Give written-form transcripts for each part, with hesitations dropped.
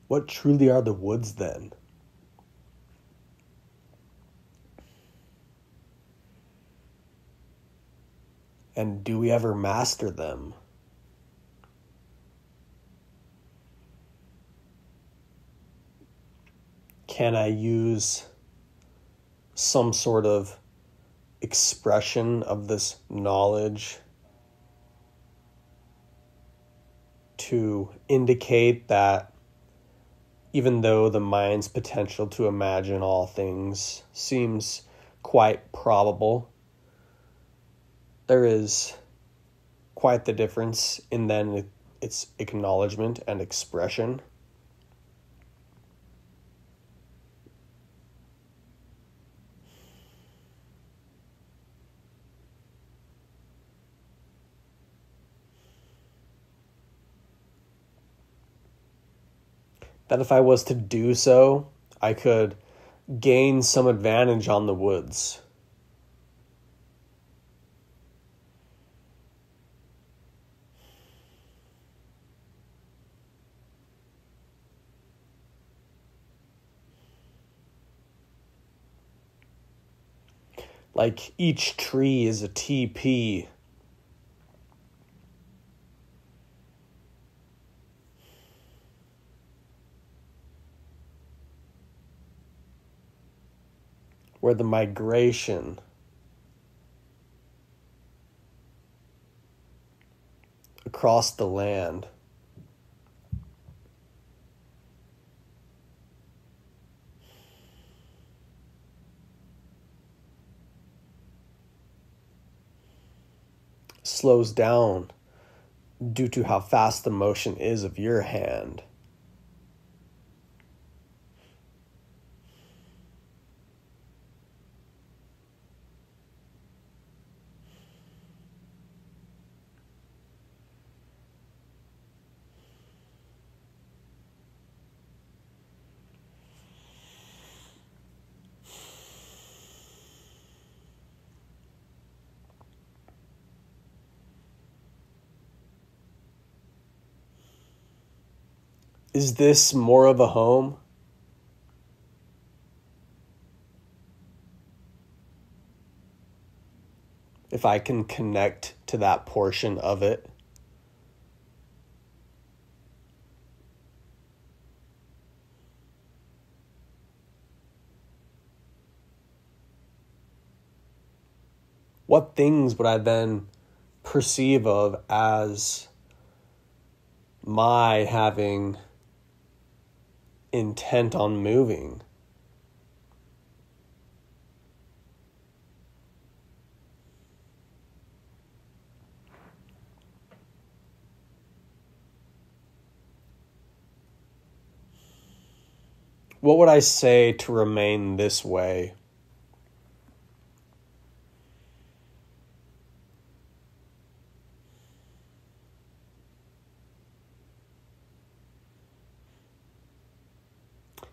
What truly are the woods then? And do we ever master them? Can I use some sort of expression of this knowledge to indicate that even though the mind's potential to imagine all things seems quite probable, there is quite the difference in then its acknowledgement and expression? That if I was to do so, I could gain some advantage on the woods. Like each tree is a TP. Where the migration across the land slows down due to how fast the motion is of your hand. Is this more of a home? If I can connect to that portion of it. What things would I then perceive of as my having intent on moving? What would I say to remain this way?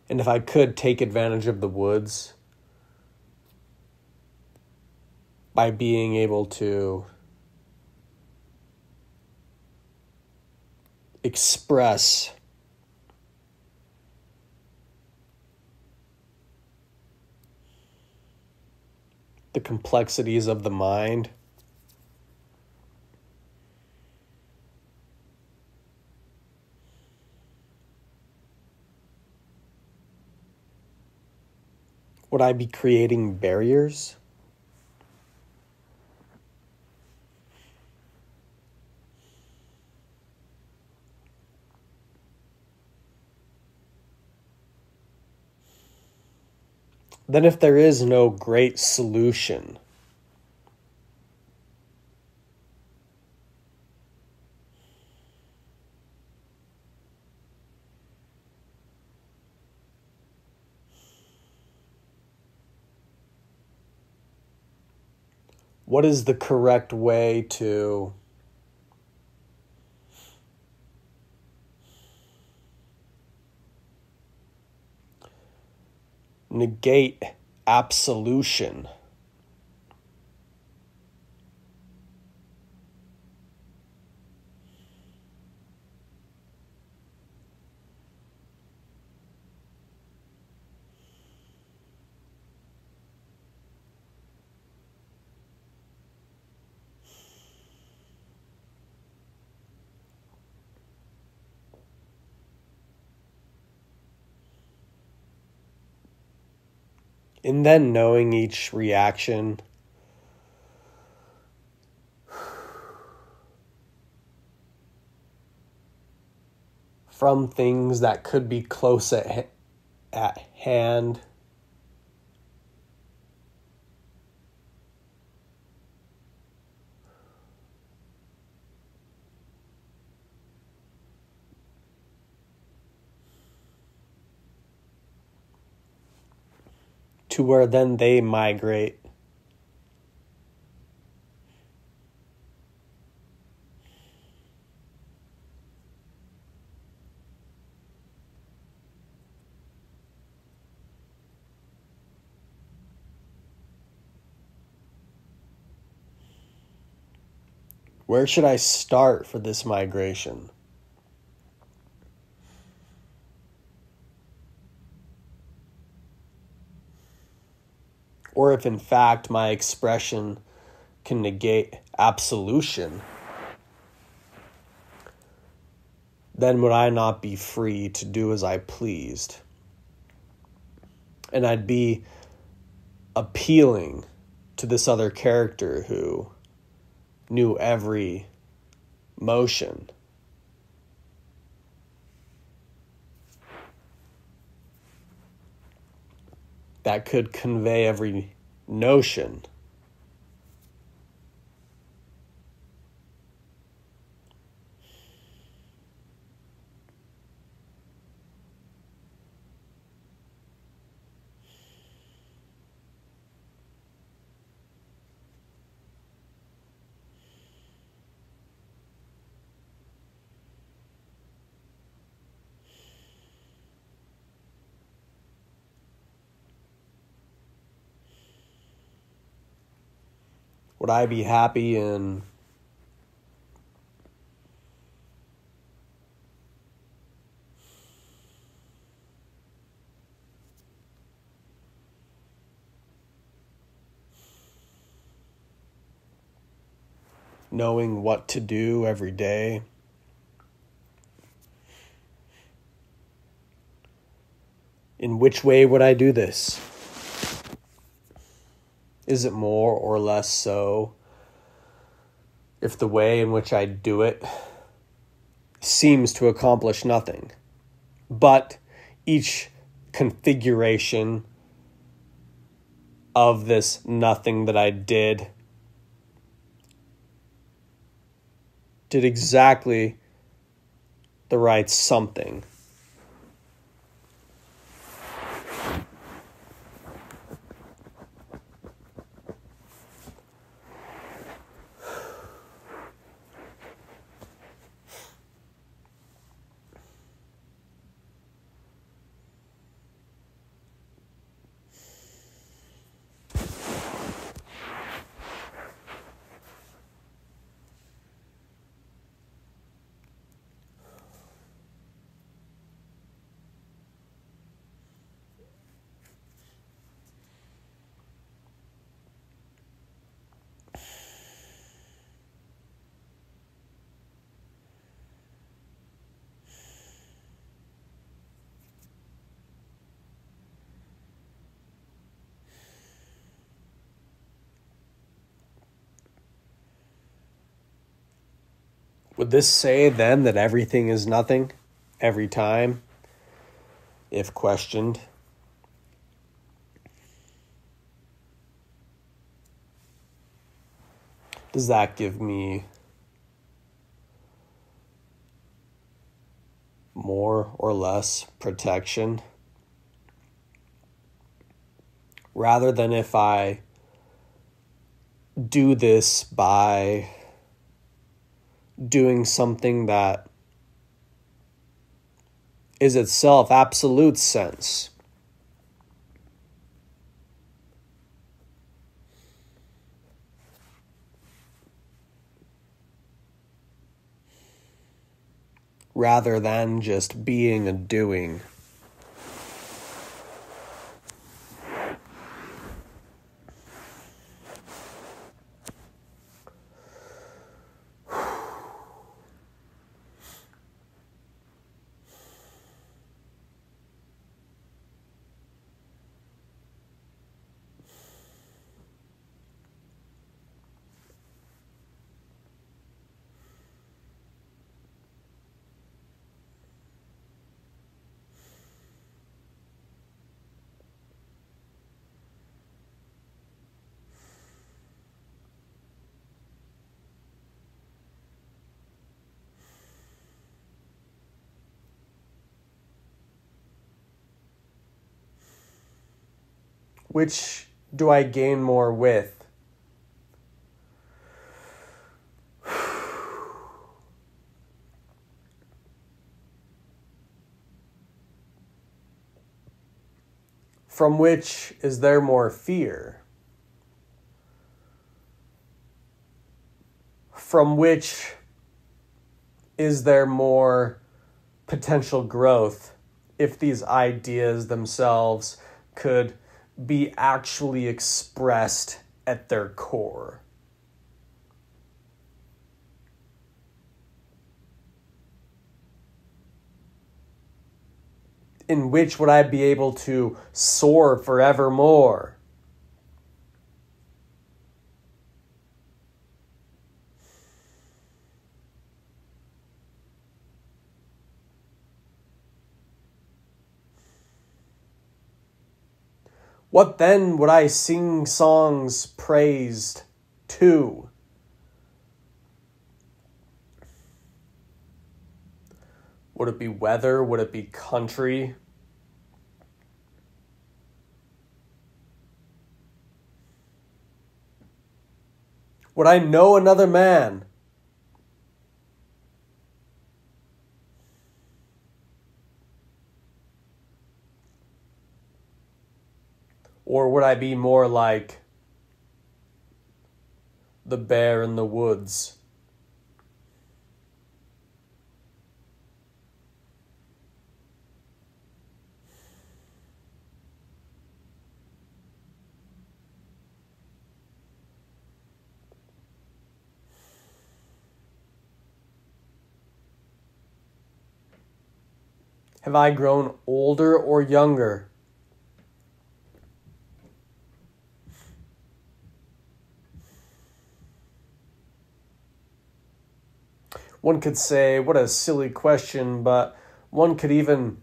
And if I could take advantage of the woods by being able to express the complexities of the mind, would I be creating barriers? Then if there is no great solution, what is the correct way to negate absolution? And then knowing each reaction from things that could be close at hand. To where then they migrate. Where should I start for this migration? Or if in fact my expression can negate absolution, then would I not be free to do as I pleased? And I'd be appealing to this other character who knew every motion. That could convey every notion. Would I be happy in knowing what to do every day? In which way would I do this? Is it more or less so if the way in which I do it seems to accomplish nothing, but each configuration of this nothing that I did exactly the right something? Would this say then that everything is nothing every time, if questioned? Does that give me more or less protection? Rather than if I do this by doing something that is itself absolute sense. Rather than just being a doing. Which do I gain more with? From which is there more fear? From which is there more potential growth if these ideas themselves could be actually expressed at their core? In which would I be able to soar forevermore? What then would I sing songs praised to? Would it be weather? Would it be country? Would I know another man? Or would I be more like the bear in the woods? Have I grown older or younger? One could say, what a silly question, but one could even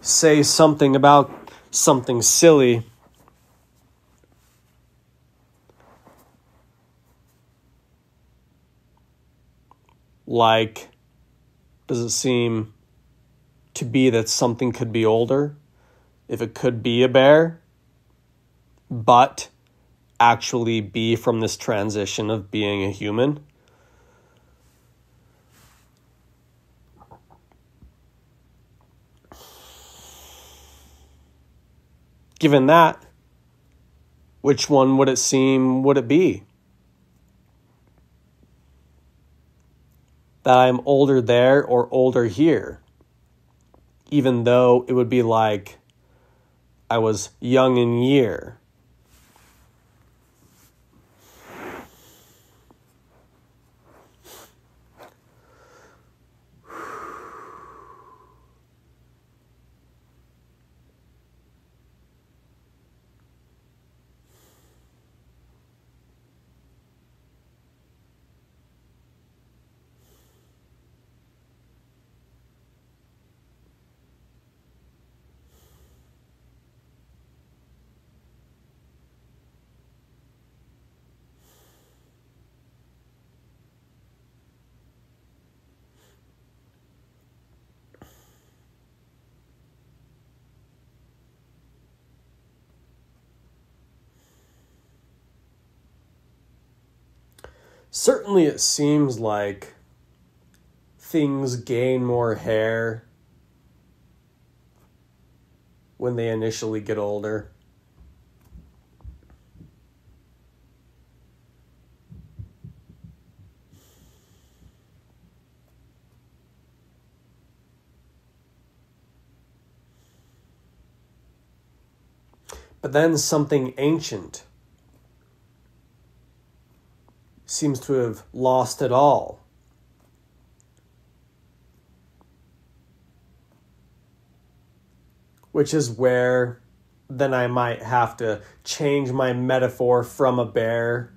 say something about something silly. Like, does it seem to be that something could be older if it could be a bear, but actually be from this transition of being a human? Given that, which one would it be? That I'm older there or older here? Even though it would be like I was young in year. Certainly it seems like things gain more hair when they initially get older. But then something ancient seems to have lost it all. Which is where then I might have to change my metaphor from a bear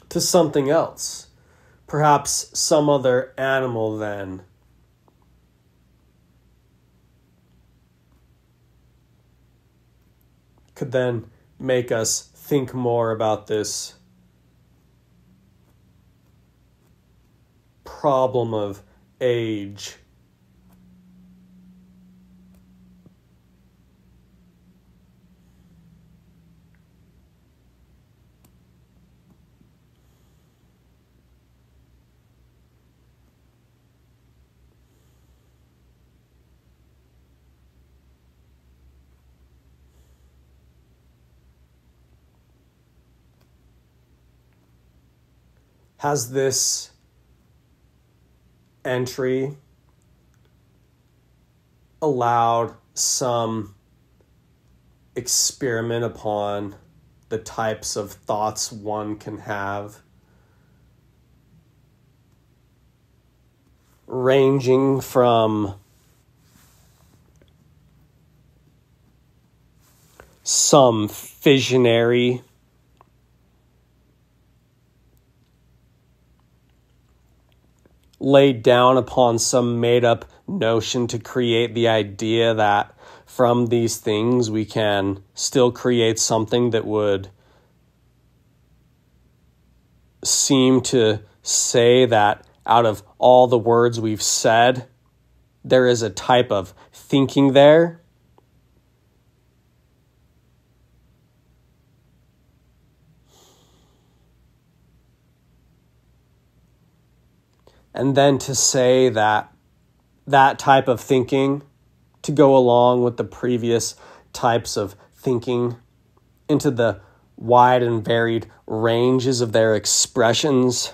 to something else. Perhaps some other animal then. Could then make us think more about this problem of age. Has this entry allowed some experiment upon the types of thoughts one can have, ranging from some visionary laid down upon some made-up notion to create the idea that from these things we can still create something that would seem to say that out of all the words we've said, there is a type of thinking there. And then to say that that type of thinking, to go along with the previous types of thinking into the wide and varied ranges of their expressions,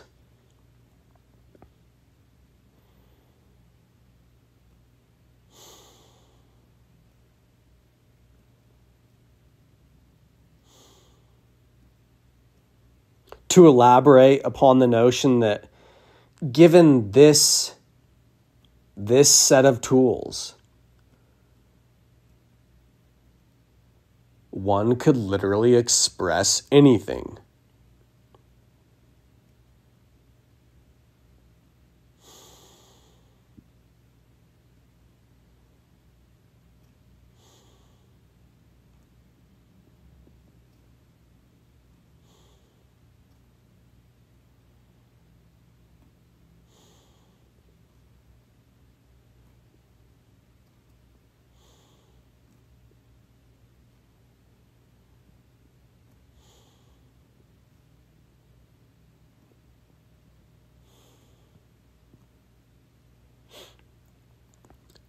to elaborate upon the notion that given this set of tools, one could literally express anything.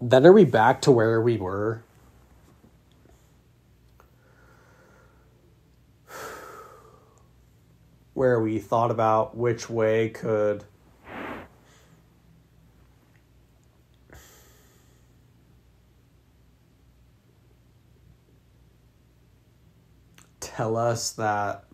Then are we back to where we were? Where we thought about which way could tell us that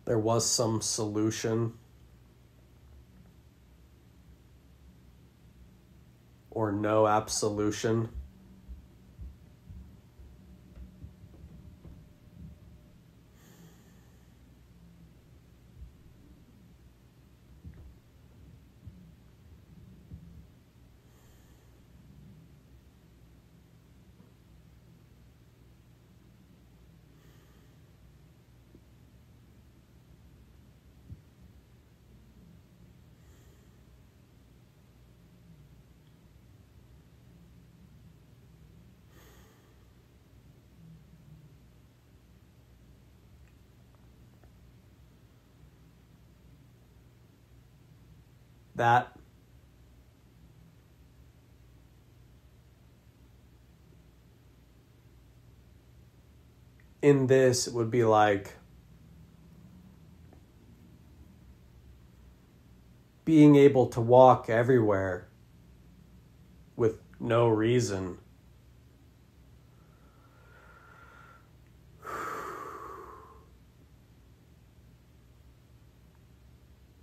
there was some solution or no absolution. That in this it would be like being able to walk everywhere with no reason.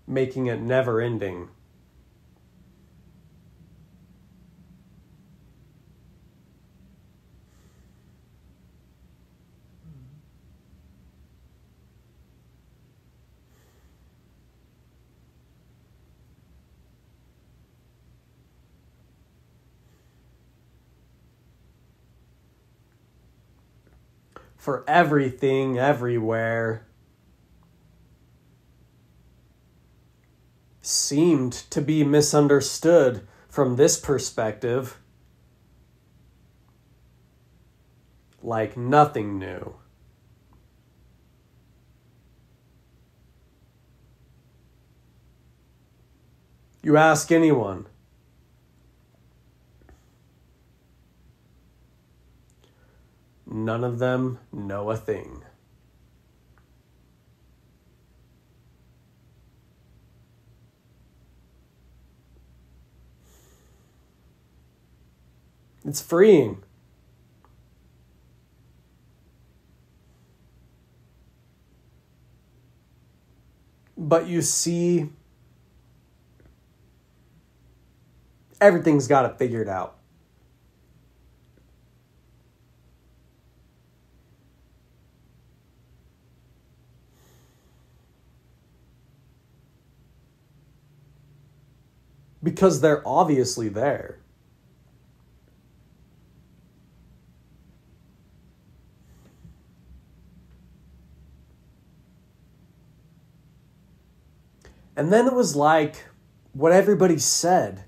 Making it never ending. for everything, everywhere, seemed to be misunderstood from this perspective, like nothing new. You ask anyone, none of them know a thing. It's freeing. But you see, everything's got it figured out. Because they're obviously there. And then it was like what everybody said.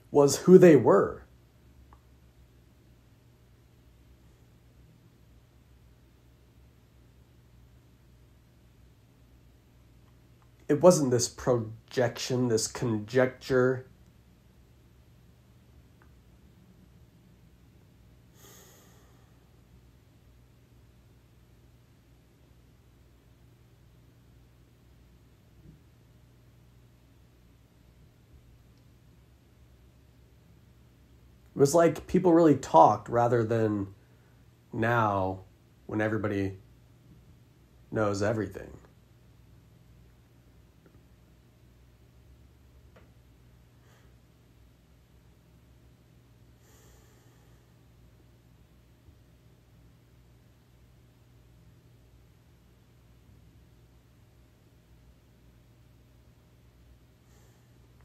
Was who they were. It wasn't this projection, this conjecture. It was like people really talked rather than now when everybody knows everything.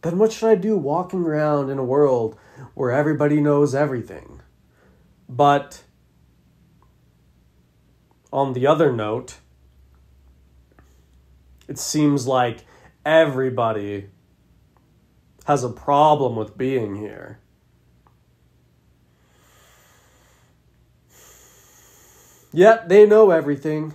Then what should I do walking around in a world where everybody knows everything? But on the other note, it seems like everybody has a problem with being here. Yet they know everything.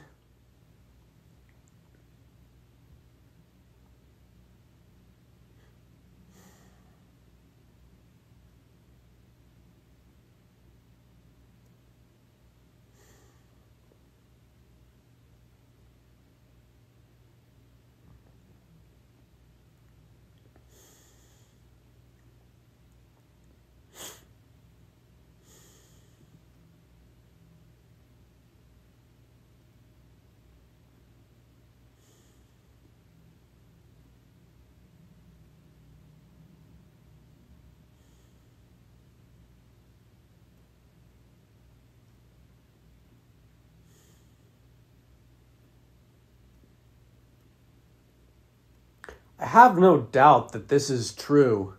I have no doubt that this is true.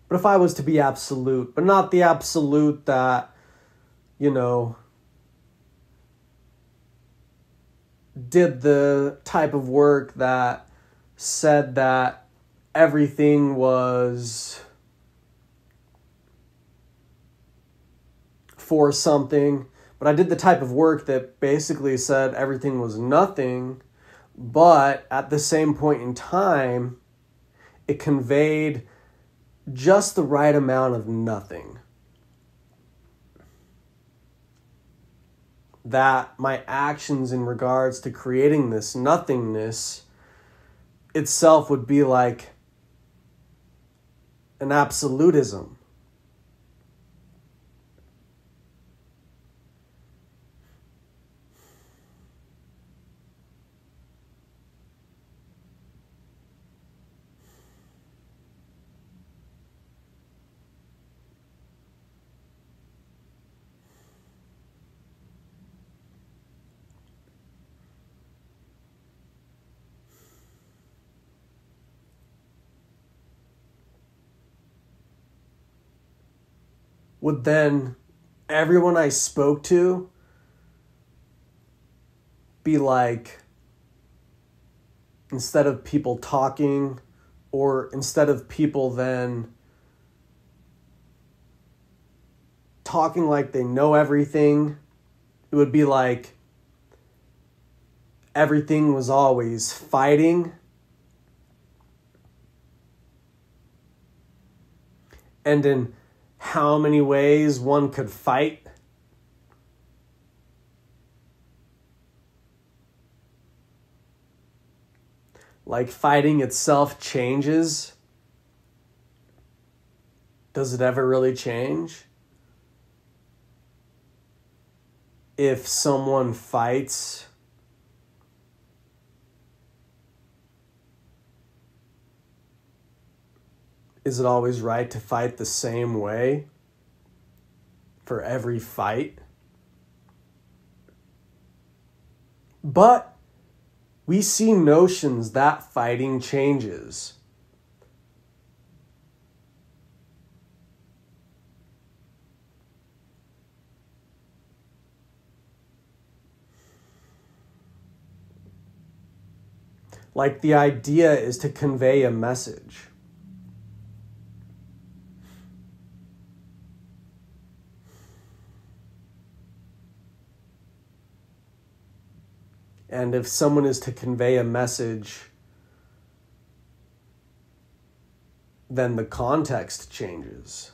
But if I was to be absolute, but not the absolute that, did the type of work that said that everything was for something, but I did the type of work that basically said everything was nothing, but at the same point in time, it conveyed just the right amount of nothing. That my actions in regards to creating this nothingness itself would be like an absolutism. Would then everyone I spoke to be like, instead of people talking, or instead of people then talking like they know everything, it would be like everything was always fighting, and in how many ways one could fight. Like fighting itself changes. Does it ever really change? If someone fights, is it always right to fight the same way for every fight? But we see notions that fighting changes. Like the idea is to convey a message. And if someone is to convey a message, then the context changes.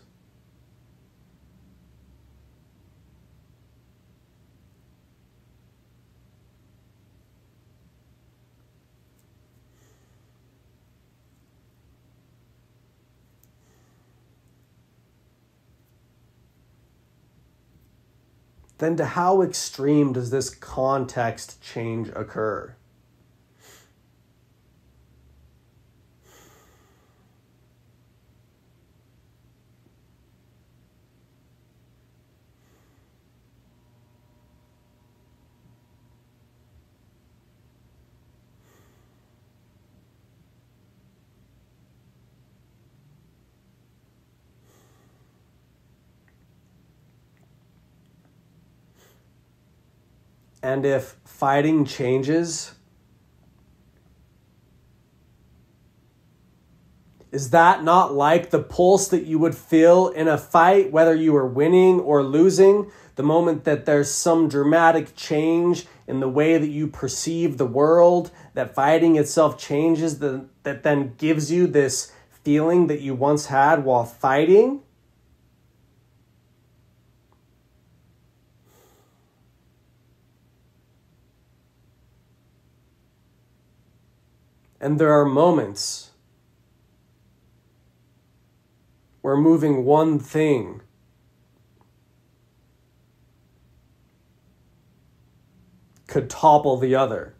Then to how extreme does this context change occur? And if fighting changes, is that not like the pulse that you would feel in a fight, whether you were winning or losing? The moment that there's some dramatic change in the way that you perceive the world, that fighting itself changes, that then gives you this feeling that you once had while fighting? And there are moments where moving one thing could topple the other.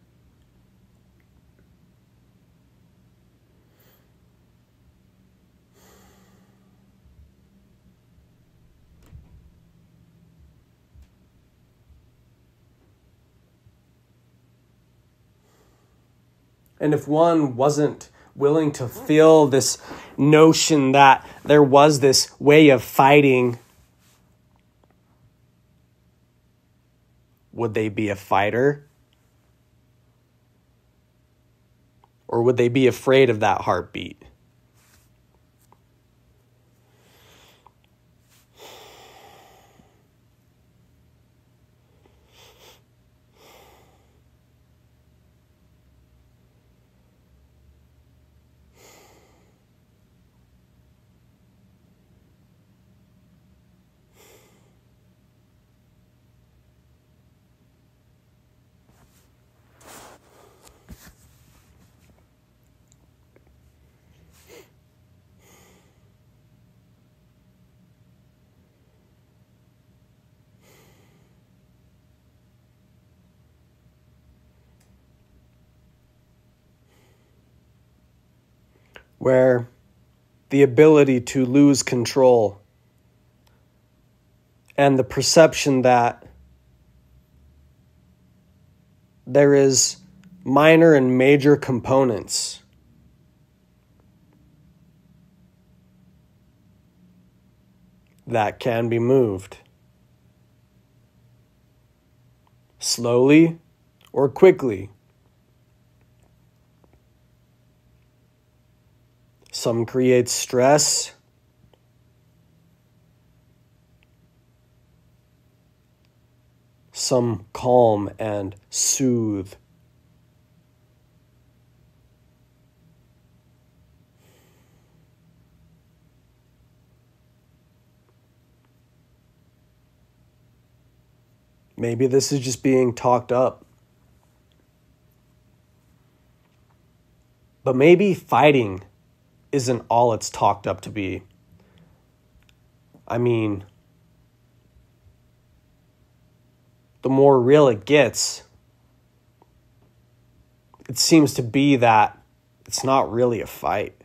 And if one wasn't willing to feel this notion that there was this way of fighting, would they be a fighter? Or would they be afraid of that heartbeat? where the ability to lose control and the perception that there is minor and major components that can be moved slowly or quickly. Some create stress. Some calm and soothe. Maybe this is just being talked up. But maybe fighting isn't all it's talked up to be. I mean, the more real it gets, it seems to be that it's not really a fight.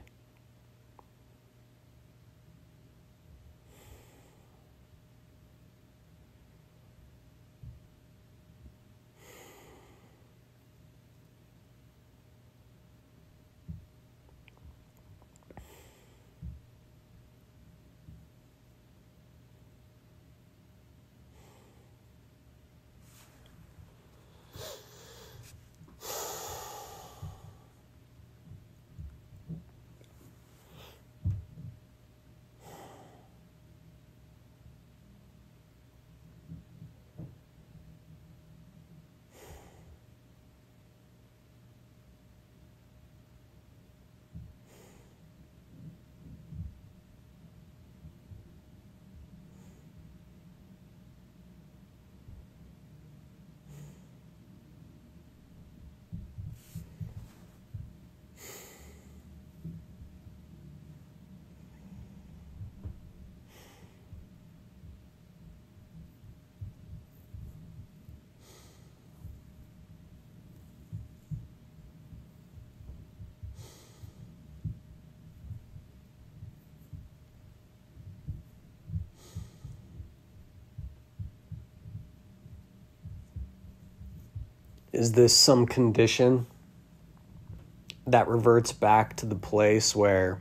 Is this some condition that reverts back to the place where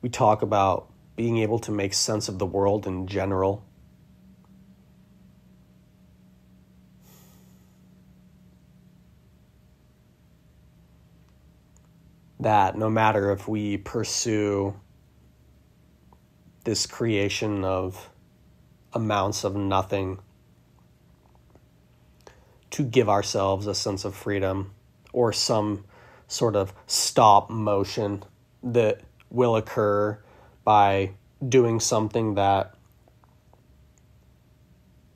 we talk about being able to make sense of the world in general? That no matter if we pursue this creation of amounts of nothing to give ourselves a sense of freedom or some sort of stop motion that will occur by doing something that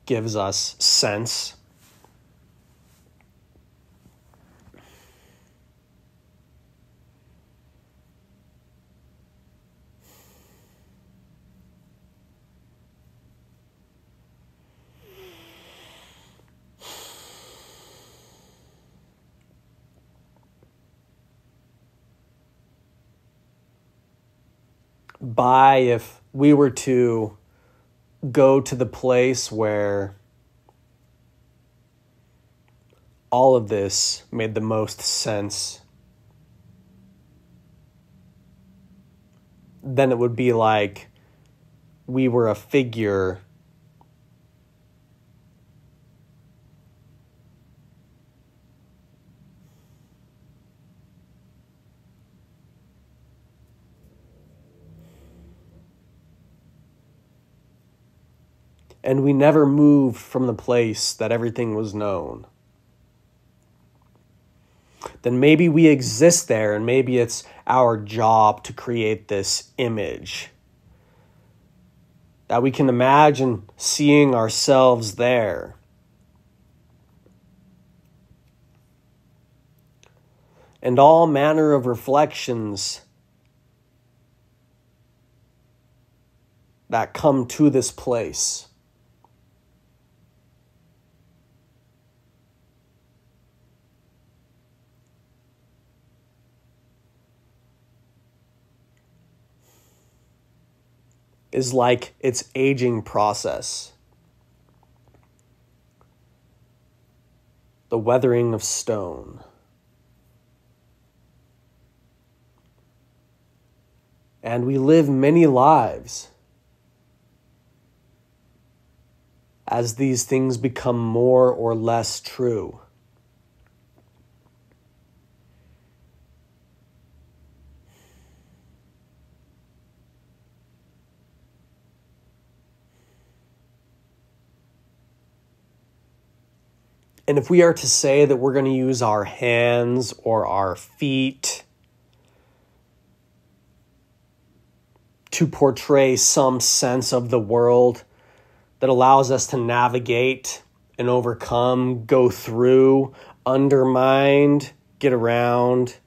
gives us sense. If we were to go to the place where all of this made the most sense, then it would be like we were a figure and we never moved from the place that everything was known. Then maybe we exist there, and maybe it's our job to create this image. That we can imagine seeing ourselves there. And all manner of reflections that come to this place. is like its aging process. The weathering of stone. And we live many lives as these things become more or less true. And if we are to say that we're going to use our hands or our feet to portray some sense of the world that allows us to navigate and overcome, go through, undermine, get around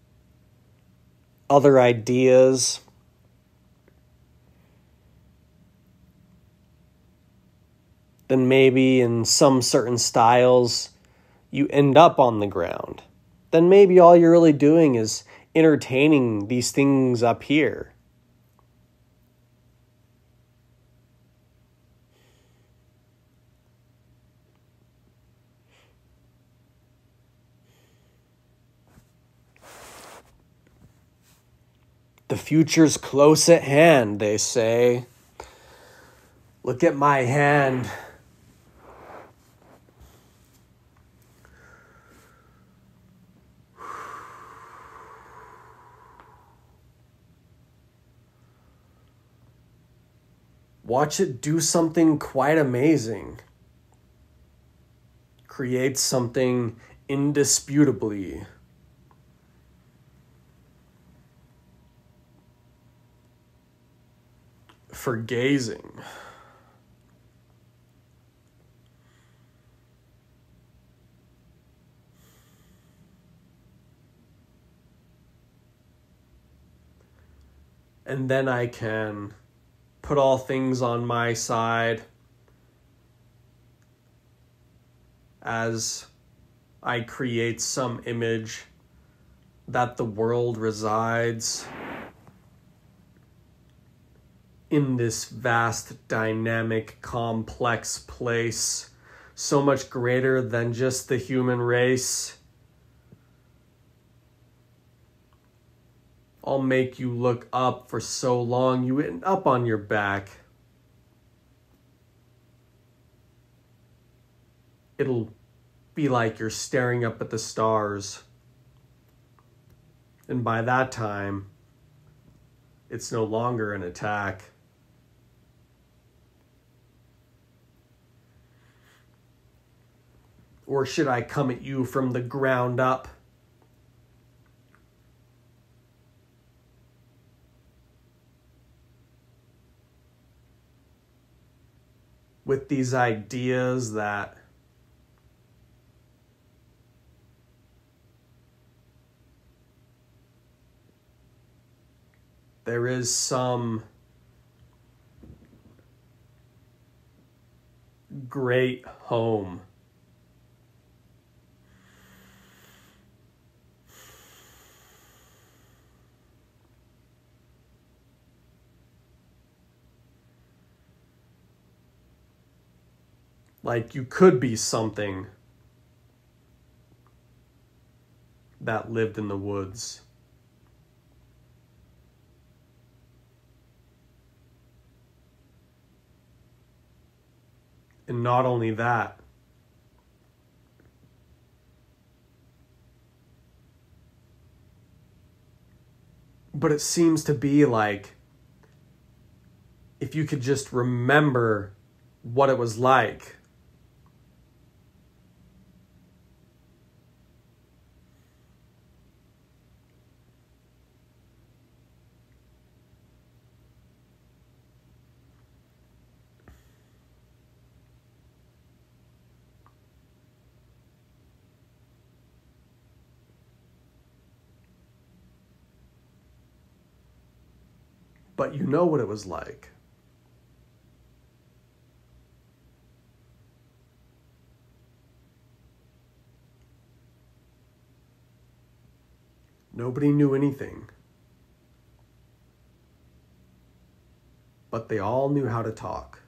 other ideas, then maybe in some certain styles you end up on the ground. Then maybe all you're really doing is entertaining these things up here. The future's close at hand, they say. Look at my hand. Watch it do something quite amazing. Create something indisputably. For gazing. And then I can put all things on my side as I create some image that the world resides in this vast, dynamic, complex place, so much greater than just the human race. I'll make you look up for so long you end up on your back. It'll be like you're staring up at the stars. And by that time, it's no longer an attack. Or should I come at you from the ground up? With these ideas that there is some great home. Like you could be something that lived in the woods. And not only that, but it seems to be like if you could just remember what it was like. But you know what it was like. Nobody knew anything. but they all knew how to talk.